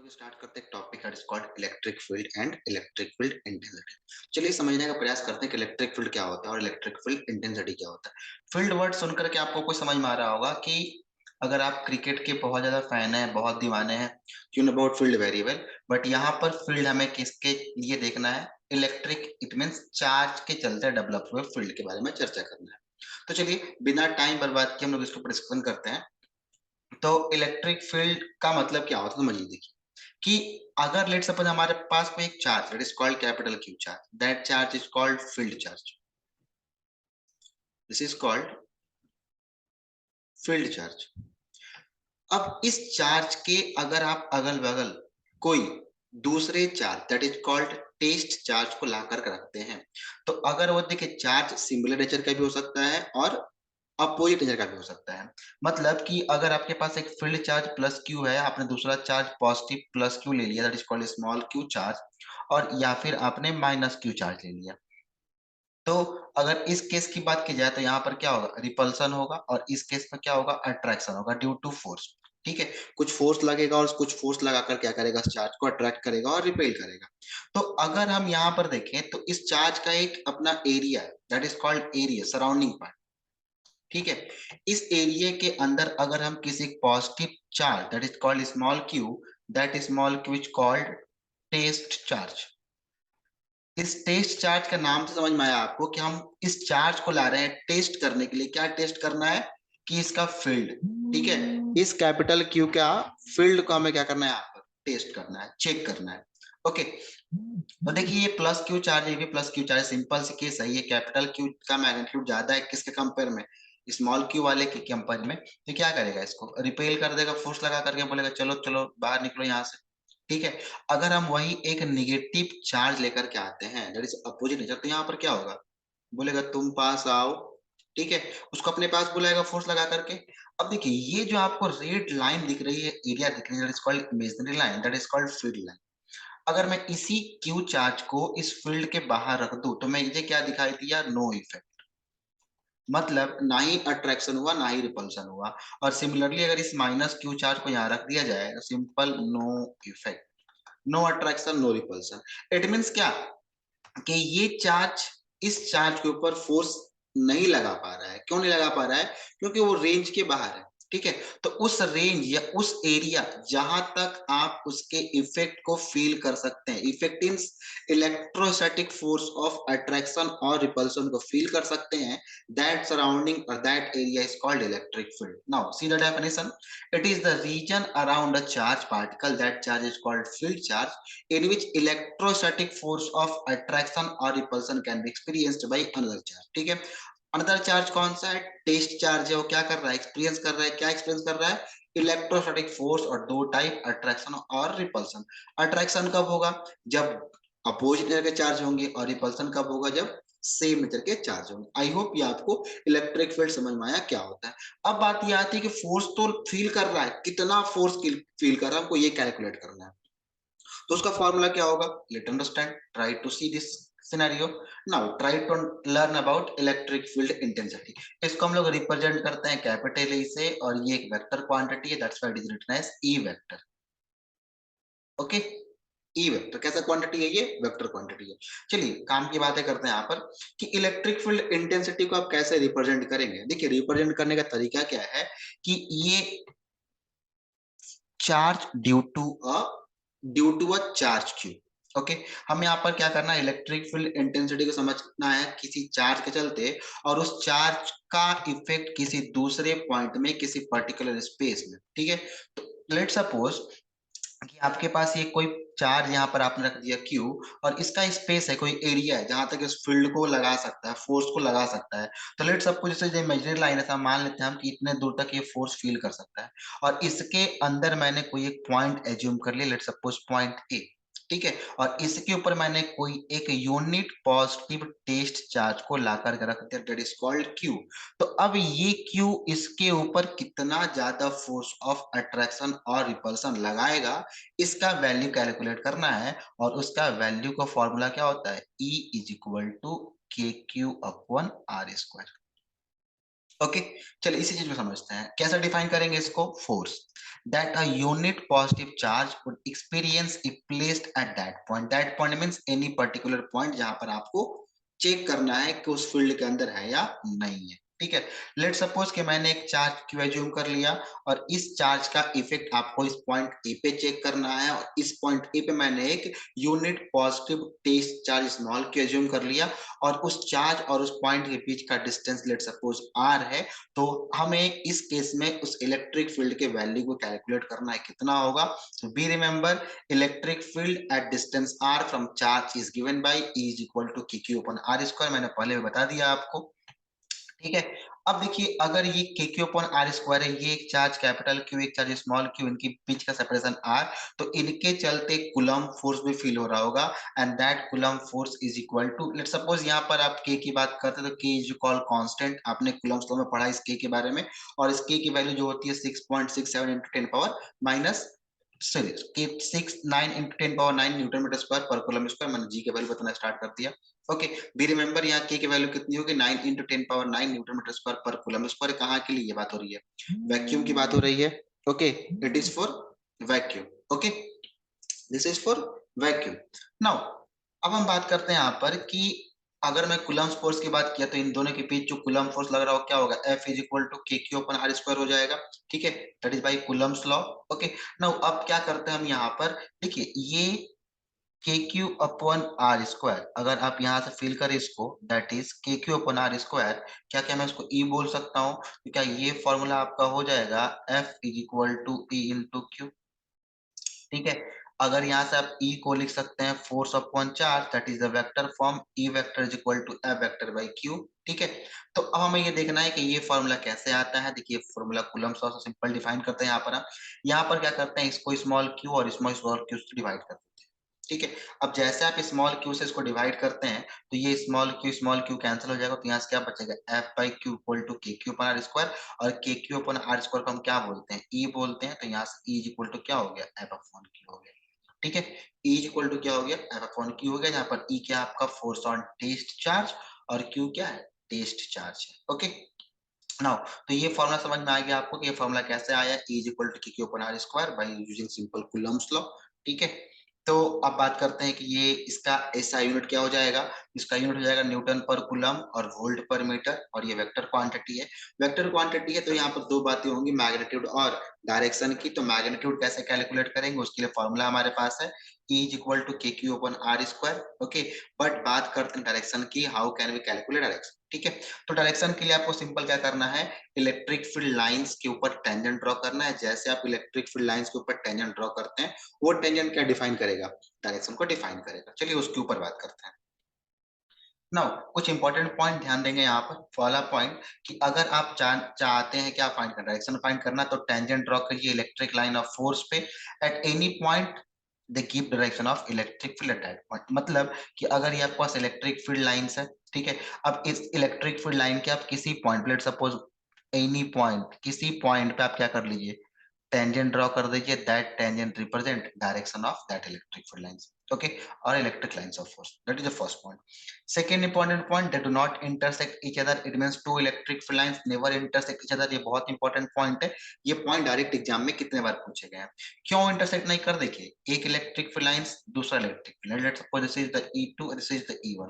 लोग स्टार्ट करते हैं topic that is called electric field and electric field intensity. चलिए समझने का प्रयास करते हैं कि इलेक्ट्रिक फील्ड क्या होता है और इलेक्ट्रिक फील्ड इंटेंसिटी क्या होता है। फील्ड वर्ड सुनकर के आपको कुछ समझ में आ रहा होगा कि अगर आप क्रिकेट के बहुत ज्यादा फैन हैं, बहुत दीवाने हैं, you know about field very well, but यहाँ पर फील्ड हमें किसके लिए देखना है? इलेक्ट्रिक, इट मींस चार्ज के चलते डेवलप हुए फील्ड के बारे में चर्चा करना है। तो चलिए बिना टाइम बर्बाद किए हम लोग इसको डिस्कशन करते हैं। तो इलेक्ट्रिक फील्ड का मतलब क्या होता है समझिए। देखिए कि अगर लेट सपोज हमारे पास कोई एक charge that is called capital Q charge, that charge is called field charge. This is called field charge. अब इस चार्ज के अगर आप अगल बगल कोई दूसरे charge that is called test charge को ला कर रखते हैं, तो अगर वो देखिए चार्ज सिमिलर नेचर का भी हो सकता है और अपोजिट नेचर का भी हो सकता है। मतलब कि अगर आपके पास एक फील्ड चार्ज प्लस क्यू है, आपने दूसरा चार्ज पॉजिटिव प्लस क्यू ले लिया that is called small Q charge, और या फिर आपने माइनस क्यू चार्ज ले लिया, तो अगर इस केस की बात की जाए तो यहाँ पर क्या होगा? रिपल्सन होगा, और इस केस में क्या होगा? अट्रैक्शन होगा ड्यू टू फोर्स। ठीक है, कुछ फोर्स लगेगा और कुछ फोर्स लगाकर क्या करेगा? इस चार्ज को अट्रैक्ट करेगा और रिपेल करेगा। तो अगर हम यहाँ पर देखें तो इस चार्ज का एक अपना area that is called area surrounding part. ठीक है, इस एरिया के अंदर अगर हम किसी positive charge that is called small q, that small q is called test charge. इस टेस्ट चार्ज का नाम से समझ में आया आपको कि हम इस चार्ज को ला रहे हैं टेस्ट करने के लिए। क्या टेस्ट करना है? कि इसका फील्ड। ठीक है, इस कैपिटल क्यू का फील्ड को हमें क्या करना है? यहाँ पर टेस्ट करना है, चेक करना है। ओके, तो देखिए ये प्लस क्यू चार्ज, ये भी प्लस क्यू चार्ज, सिंपल सी केस है। ये कैपिटल क्यू का मैग्नीट्यूड ज्यादा है किसके कंपेयर में? स्मॉल क्यू वाले के कंपेयर में। तो क्या करेगा? इसको रिपेल कर देगा, फोर्स लगा करके बोलेगा चलो चलो बाहर निकलो यहाँ से। ठीक है, अगर हम वही एक नेगेटिव चार्ज लेकर के आते हैं दैट इज अपोजिट नेचर, तो यहाँ पर क्या होगा? बोलेगा तुम पास आओ। ठीक है, उसको अपने पास बुलाएगा फोर्स लगा करके। अब देखिए ये जो आपको रेड लाइन दिख रही है, एरिया दिख रही है, that is called imaginary line, that is called field line. अगर मैं इसी क्यू चार्ज को इस फील्ड के बाहर रख दूं तो मैं मुझे क्या दिखाई दिया? No effect. मतलब ना ही अट्रैक्शन हुआ ना ही रिपल्शन हुआ। और सिमिलरली अगर इस माइनस क्यू चार्ज को यहाँ रख दिया जाए तो simple no effect, no attraction no repulsion. It means क्या? कि ये चार्ज इस चार्ज के ऊपर फोर्स नहीं लगा पा रहा है। क्यों नहीं लगा पा रहा है? क्योंकि वो रेंज के बाहर है। ठीक है, तो उस रेंज या उस एरिया जहां तक आप उसके इफेक्ट को फील कर सकते हैं, effect in electrostatic force of attraction और रिपल्सन को फील कर सकते हैं, दैट सराउंडिंग और that area is called electric field. Now see the definition, it is the region around a charged particle, that charge is called field charge, in which electrostatic force of attraction or repulsion can be experienced by another charge। ठीक है, another charge कौन सा है? Test charge है। वो क्या कर रहा है? एक्सपीरियंस कर रहा है। क्या एक्सपीरियंस कर रहा है? इलेक्ट्रोस्टैटिक फोर्स, और दो टाइप, अट्रैक्शन और रिपल्सन। अट्रैक्शन कब होगा? जब अपोजिट नेचर के चार्ज होंगे, और रिपल्सन कब होगा? जब सेम नेचर के चार्ज होंगे। आई होप ये आपको इलेक्ट्रिक फील्ड समझ में आया क्या होता है। अब बात ये आती है कि फोर्स तो फील कर रहा है, कितना फोर्स फील कर रहा है हमको ये कैलकुलेट करना है। तो उसका फॉर्मूला क्या होगा? Let understand, try to see this scenario. Now try to learn about electric field intensity. इसको हम लोग रिप्रेजेंट करते हैं कैपिटल ई से, और ये एक वेक्टर क्वांटिटी है, that's why it is written as E vector. Okay, E vector कैसा क्वांटिटी है? ये वेक्टर क्वांटिटी है। चलिए काम की बातें करते हैं यहाँ पर कि इलेक्ट्रिक फील्ड इंटेंसिटी को आप कैसे रिप्रेजेंट करेंगे। देखिए रिप्रेजेंट करने का तरीका क्या है कि ये charge due to a charge q. Okay, हम यहाँ पर क्या करना है? इलेक्ट्रिक फील्ड इंटेंसिटी को समझना है किसी चार्ज के चलते, और उस चार्ज का इफेक्ट किसी दूसरे पॉइंट में, किसी पर्टिकुलर स्पेस में। ठीक है, तो लेट सपोज कि आपके पास ये कोई चार्ज यहाँ पर आपने रख दिया क्यू, और इसका स्पेस है, कोई एरिया है जहां तक इस फील्ड को लगा सकता है, फोर्स को लगा सकता है। तो लेट सपोज जैसे जो इमेजिनरी लाइन है, मान लेते हैं हम कि इतने दूर तक ये फोर्स फील कर सकता है, और इसके अंदर मैंने कोई एक पॉइंट एज्यूम कर लिया, लेट सपोज पॉइंट ए। ठीक है, और इसके ऊपर मैंने कोई एक यूनिट पॉजिटिव टेस्ट चार्ज को ला करके रख दिया, दैट इज कॉल्ड क्यू। तो अब ये क्यू इसके ऊपर कितना ज्यादा फोर्स ऑफ अट्रैक्शन और रिपल्सन लगाएगा, इसका वैल्यू कैलकुलेट करना है। और उसका वैल्यू का फॉर्मूला क्या होता है? E इज इक्वल टू के Q upon are square. Okay, चलिए इसी चीज को समझते हैं, कैसे डिफाइन करेंगे इसको। Force that a unit positive charge would experience if placed at that point means any particular point जहां पर आपको चेक करना है कि उस फील्ड के अंदर है या नहीं है। ठीक है, लेट सपोज कि मैंने एक चार्ज क्यू एज्यूम कर लिया और इस चार्ज का इफेक्ट आपको इस पॉइंट ए पे चेक करना है, और इस पॉइंट ए पे मैंने एक unit positive test charge small q assume कर लिया, और उस चार्ज और उस पॉइंट के बीच का डिस्टेंस लेट सपोज आर है। तो हमें इस केस में उस इलेक्ट्रिक फील्ड के वैल्यू को कैलकुलेट करना है, कितना होगा। तो be remember electric field at distance r from charge is given by E is equal to के क्यू अपॉन आर स्क्वायर, मैंने पहले बता दिया आपको। ठीक है, अब देखिए अगर ये के क्यू अपॉन आर स्क्वायर है, ये एक चार्ज कैपिटल क्यू एक चार्ज स्मॉल क्यू, इनके बीच का सेपरेशन आर, तो इनके चलते कूलम्ब फोर्स भी फील हो रहा होगा, and that Coulomb force is equal to, let suppose यहाँ पर आप के की बात करते हैं तो के इज कॉल्ड कांस्टेंट, आपने कूलम्ब लॉ में पढ़ा इस के बारे में, और इस के की वैल्यू जो होती है 6.67 into 10 पावर माइनस सॉरी के 6 9 into 10 power 9 newton metre square पर कूलम्ब स्क्वायर, मैंने जी के वैल्यू बताना स्टार्ट कर दिया। ओके, बी रिमेंबर यहाँ के की वैल्यू कितनी होगी 9 into 10 power 9 newton metre square पर कूलम्ब स्क्वायर, कहाँ के लिए ये बात हो रही है, वैक्यूम की बात हो रही है। Okay, it is for vacuum. Okay, this is for vacuum. Now अब हम बात करते हैं यहाँ पर कि अगर मैं कूलम्ब फोर्स की बात किया तो इन दोनों के बीच जो कूलम्ब फोर्स लग रहा हो क्या होगा, F इज इक्वल टू के क्यू अपन आर स्क्वायर हो जाएगा। ठीक है, that is by Coulomb's law. Okay, now अब क्या करते हैं हम यहाँ पर, देखिए ये के क्यू अपॉन आर स्क्वायर, अगर आप यहाँ से फिल करें इसको, दैट इज के क्यू अपॉन आर स्क्वायर, क्या क्या मैं इसको ई बोल सकता हूँ, तो क्या ये फॉर्मूला आपका हो जाएगा F is equal to E into q. ठीक है, अगर यहाँ से आप ई को लिख सकते हैं force upon charge, that is the vector form E vector is equal to F vector by q. ठीक है, तो अब हमें ये देखना है कि ये फॉर्मूला कैसे आता है। देखिए फॉर्मूला कूलम्ब लॉ से सिंपल डिफाइन करते हैं, यहाँ पर हम यहाँ पर क्या करते हैं, इसको स्मॉल क्यू और स्मॉल क्यू से डिवाइड करते हैं। ठीक है, अब जैसे आप स्मॉल क्यू से इसको डिवाइड करते हैं तो ये स्मॉल क्यू कैंसिल हो जाएगा, तो यहाँ से क्या बचेगा F by q equal to के क्यू अपन आर स्क्वायर, और k q upon r square को हम क्या बोलते हैं, ई बोलते हैं, तो यहाँ से ई इक्वल टू क्या हो गया एफ अपॉन क्यू हो गया। ठीक है, ई इक्वल टू क्या हो गया एफ अपॉन क्यू हो गया, जहाँ पर ई क्या आपका फोर्स ऑन टेस्ट चार्ज और क्यू क्या है टेस्ट चार्ज है। ओके, नाउ तो ये फॉर्मूला समझ में आ गया आपको कि ये फॉर्मूला कैसे आया, E इज इक्वल टू के Q upon are square by using simple Coulomb's law. ठीक है, तो अब बात करते हैं कि ये इसका ऐसा यूनिट क्या हो जाएगा, इसका यूनिट हो जाएगा न्यूटन पर कूलम्ब और वोल्ट पर मीटर, और ये वेक्टर क्वांटिटी है। वेक्टर क्वांटिटी है तो यहाँ पर दो बातें होंगी, मैग्नीट्यूड और डायरेक्शन की। तो मैग्नीट्यूड कैसे कैलकुलेट करेंगे, उसके लिए फॉर्मूला हमारे पास है E इज इक्वल टू के Q upon are square. Okay, but बात करते हैं डायरेक्शन की, how can we calculate direction. ठीक है, तो डायरेक्शन के लिए आपको सिंपल क्या करना है, इलेक्ट्रिक फील्ड लाइंस के ऊपर टेंजेंट ड्रॉ करना है। जैसे आप इलेक्ट्रिक फील्ड लाइंस के ऊपर टेंजेंट ड्रॉ करते हैं, वो टेंजेंट क्या डिफाइन करेगा, डायरेक्शन को डिफाइन करेगा। चलिए उसके ऊपर बात करते हैं। नाउ कुछ इंपॉर्टेंट पॉइंट ध्यान देंगे यहाँ पर। पहला पॉइंट कि अगर आप चाहते हैं क्या फाइंड करना, डायरेक्शन फाइंड करना, तो टेंजेंट ड्रॉ करिए इलेक्ट्रिक लाइन ऑफ फोर्स पे at any point the give direction of electric field at that point. मतलब कि अगर ये आपके पास इलेक्ट्रिक फील्ड लाइंस है, ठीक है, अब इस इलेक्ट्रिक फील्ड लाइन के आप किसी point, let suppose any point, किसी पॉइंट पे आप क्या कर लीजिए टेंजेंट ड्रॉ कर दीजिए, that tangent represent direction of that electric field lines. Okay, और electric lines of force, that is the first point. Second important point, they do not intersect each other. It means two electric field lines never intersect each other. ये बहुत important point है। ये point direct exam में कितने बार पूछे गए हैं। क्यों इंटरसेक्ट नहीं कर, देखिए एक इलेक्ट्रिक फील्ड लाइंस दूसरा electric field line, let's suppose this is the E2 this is the E1,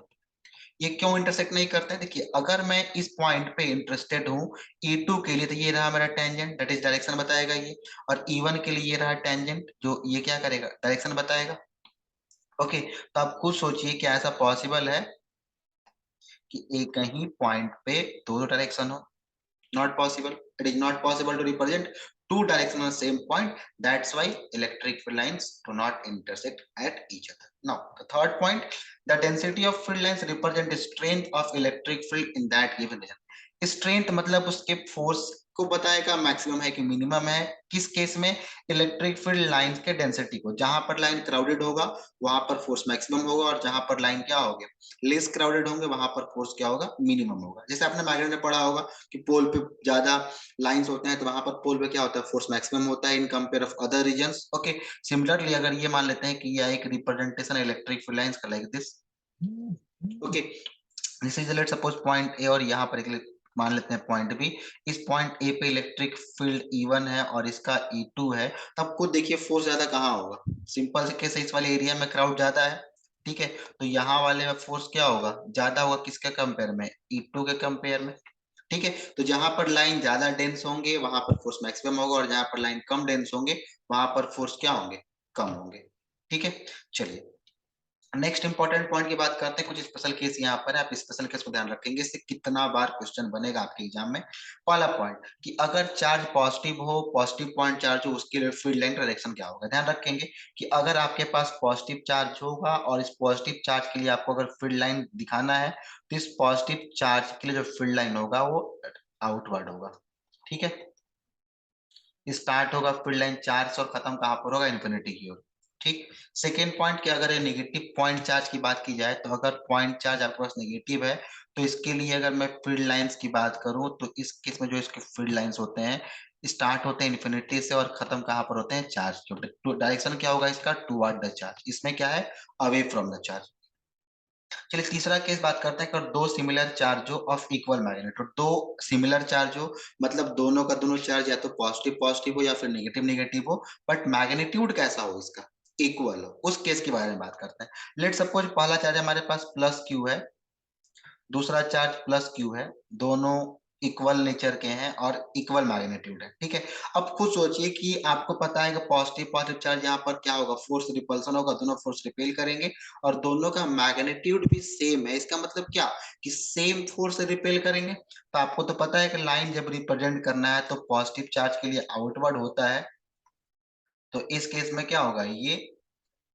ये क्यों इंटरसेक्ट नहीं करते हैं, देखिए अगर मैं इस पॉइंट पे इंटरेस्टेड हूँ E2 के लिए, तो ये रहा मेरा टेंजेंट, दैट इज डायरेक्शन बताएगा ये, और E1 के लिए ये रहा टेंजेंट जो ये क्या करेगा डायरेक्शन बताएगा। ओके, तो आप खुद सोचिए क्या ऐसा पॉसिबल है कि एक ही पॉइंट पे दो डायरेक्शन हो, not possible, it is not possible to represent two directions on the same point, that's why electric field lines do not intersect at each other. Now the third point, the density of field lines represent the strength of electric field in that given region. Strength मतलब उसके force को बताएगा, maximum है कि minimum है, किस case में electric field lines के डेंसिटी को, जहां पर लाइन क्राउडेड होगा वहां पर फोर्स मैक्सिमम होगा, और जहां पर लाइन क्या होगी लेस क्राउडेड होंगे वहां पर फोर्स क्या होगा मिनिमम होगा। जैसे आपने मैग्नेट में पढ़ा होगा कि पोल पे ज्यादा लाइंस होते हैं तो वहां पर पोल पे क्या होता है फोर्स मैक्सिमम होता है in compare of other reasons. Okay, similarly अगर ये मान लेते हैं कि यह एक रिप्रेजेंटेशन इलेक्ट्रिक फील्ड लाइंस का like this. Okay, this is let suppose point A और यहाँ पर एक मान लेते हैं पॉइंट बी, इस पॉइंट ए पे इलेक्ट्रिक फील्ड E1 है और इसका E2 है, तब खुद देखिए फोर्स ज्यादा कहाँ होगा, सिंपल से केस है, इस वाले एरिया में क्राउड ज्यादा है, ठीक है, तो यहाँ वाले में फोर्स क्या होगा, ज्यादा होगा, किसके कंपेयर में, E2 के कंपेयर में, ठीक है, तो जहां पर लाइन ज्यादा डेंस होंगे वहां पर फोर्स मैक्सिमम होगा और जहां पर लाइन कम डेंस होंगे वहां पर फोर्स क्या होंगे, कम होंगे, ठीक है। चलिए नेक्स्ट इंपॉर्टेंट पॉइंट की बात करते हैं, कुछ स्पेशल केस यहाँ पर है, आप स्पेशल केस को ध्यान रखेंगे, इससे कितना बार क्वेश्चन बनेगा आपके एग्जाम में। पहला पॉइंट कि अगर चार्ज पॉजिटिव हो, पॉजिटिव पॉइंट चार्ज हो, उसके लिए फील्ड लाइन डायरेक्शन क्या होगा, ध्यान रखेंगे कि अगर आपके पास पॉजिटिव चार्ज होगा और इस पॉजिटिव चार्ज के लिए आपको अगर फील्ड लाइन दिखाना है तो इस पॉजिटिव चार्ज के लिए जो फील्ड लाइन होगा वो आउटवर्ड होगा, ठीक है, स्टार्ट होगा फील्ड लाइन चार्ज और खत्म कहां पर होगा, इन्फिनिटी की ओर, ठीक। सेकेंड पॉइंट कि अगर ये नेगेटिव पॉइंट चार्ज की बात की जाए तो अगर पॉइंट चार्ज आपके पास नेगेटिव है तो इसके लिए अगर मैं फील्ड लाइंस की बात करूं तो इस केस में जो इसके फील्ड लाइंस होते हैं स्टार्ट होते हैं इन्फिनिटी से और खत्म कहां पर होते हैं, चार्ज के ऊपर, तो डायरेक्शन क्या होगा इसका, टुवर्ड द चार्ज, इसमें क्या है, अवे फ्रॉम द चार्ज। चलिए तीसरा केस बात करते हैं, अगर दो सिमिलर चार्ज हो ऑफ इक्वल मैग्नीट्यूड, दो सिमिलर चार्ज हो मतलब दोनों का दोनों चार्ज या तो पॉजिटिव पॉजिटिव हो या फिर नेगेटिव नेगेटिव हो, बट मैग्नीट्यूड कैसा हो इसका, इक्वल हो, उस केस के बारे में बात करते हैं। लेट सपोज पहला चार्ज हमारे पास प्लस क्यू है, दूसरा चार्ज प्लस क्यू है, दोनों इक्वल नेचर के हैं और इक्वल मैग्नीट्यूड है, ठीक है। अब खुद सोचिए कि आपको पता है कि पॉजिटिव पॉजिटिव चार्ज यहाँ पर क्या होगा, फोर्स रिपल्सन होगा, दोनों फोर्स रिपेल करेंगे और दोनों का मैग्नीट्यूड भी सेम है, इसका मतलब क्या कि सेम फोर्स रिपेल करेंगे, तो आपको तो पता है कि लाइन जब रिप्रेजेंट करना है तो पॉजिटिव चार्ज के लिए आउटवर्ड होता है, तो इस केस में क्या होगा, ये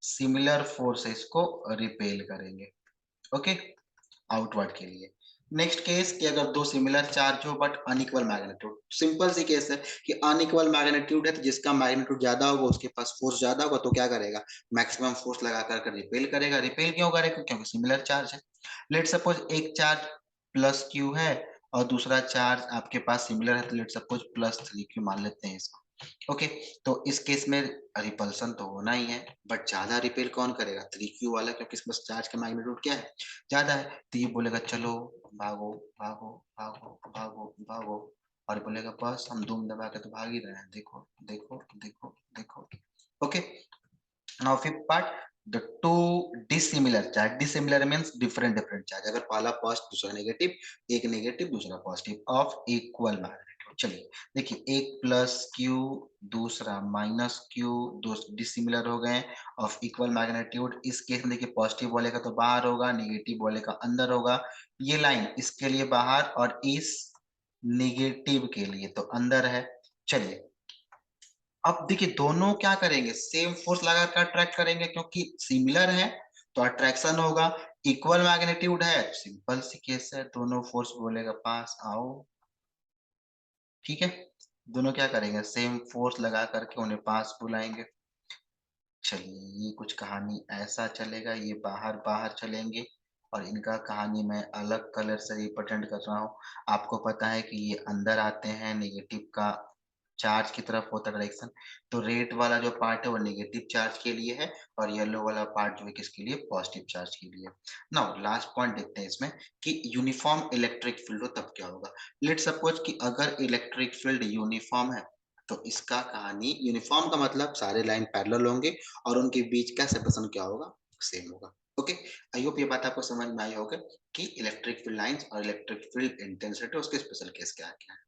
सिमिलर फोर्सेस को रिपेल करेंगे, ओके, आउटवर्ड के लिए। नेक्स्ट केस कि अगर दो सिमिलर चार्ज हो बट अनइक्वल मैग्नीट्यूड, सिंपल सी केस है कि अनइक्वल मैग्नीट्यूड है तो जिसका मैग्नीट्यूड ज्यादा होगा उसके पास फोर्स ज्यादा होगा तो क्या करेगा, मैक्सिमम फोर्स लगा कर रिपेल करेगा, रिपेल क्यों करेगा, क्योंकि सिमिलर चार्ज है। लेट सपोज एक चार्ज प्लस क्यू है और दूसरा चार्ज आपके पास सिमिलर है तो लेट सपोज +3 क्यू मान लेते हैं इसको, ओके, तो इस केस में रिपल्सन तो होना ही है, बट ज्यादा रिपेल कौन करेगा, 3Q वाला, क्योंकि इसमें चार्ज का मैग्नीट्यूड क्या है, ज्यादा है, तो ये बोलेगा चलो भागो भागो भागो भागो भागो, और ये बोलेगा बस हम धूम दबा के तो भाग ही रहे हैं, देखो देखो देखो देखो, okay. Now fifth part, the two dissimilar charge, dissimilar means different different charge, अगर पहला पॉजिटिव दूसरा नेगेटिव, एक नेगेटिव दूसरा पॉजिटिव ऑफ इक्वल मैग्नीट्यूड, चलिए देखिए एक प्लस क्यू दूसरा माइनस क्यू, दो डिसिमिलर हो गए ऑफ इक्वल मैग्नीट्यूड, इस केस में देखिए पॉजिटिव वाले का तो बाहर होगा, नेगेटिव वाले का अंदर होगा, ये लाइन इसके लिए बाहर और इस नेगेटिव के लिए तो अंदर है। चलिए अब देखिए दोनों क्या करेंगे, सेम फोर्स लगाकर अट्रैक्ट करेंगे क्योंकि सिमिलर है तो अट्रैक्शन होगा, इक्वल मैग्नीट्यूड है, सिंपल सी केस है, दोनों फोर्स बोलेगा पास आओ, ठीक है, दोनों क्या करेंगे, सेम फोर्स लगा करके उन्हें पास बुलाएंगे। चलिए ये कुछ कहानी ऐसा चलेगा, ये बाहर बाहर चलेंगे और इनका कहानी मैं अलग कलर से रिप्रेजेंट कर रहा हूँ। आपको पता है कि ये अंदर आते हैं, नेगेटिव का चार्ज की तरफ होता है डायरेक्शन, तो रेड वाला जो पार्ट है वो नेगेटिव चार्ज के लिए है और येलो वाला पार्ट जो है किसके लिए, पॉजिटिव चार्ज के लिए। नाउ लास्ट पॉइंट देखते हैं इसमें कि यूनिफॉर्म इलेक्ट्रिक फील्ड हो तब क्या होगा। लेट सपोज कि अगर इलेक्ट्रिक फील्ड यूनिफॉर्म है तो इसका कहानी, यूनिफॉर्म का मतलब सारे लाइन पैरेलल होंगे और उनके बीच का सेपरेशन क्या होगा, सेम होगा, ओके। आई होप ये बात आपको समझ में आई होगा कि इलेक्ट्रिक फील्ड लाइंस और इलेक्ट्रिक फील्ड इंटेंसिटी उसके स्पेशल केस क्या है।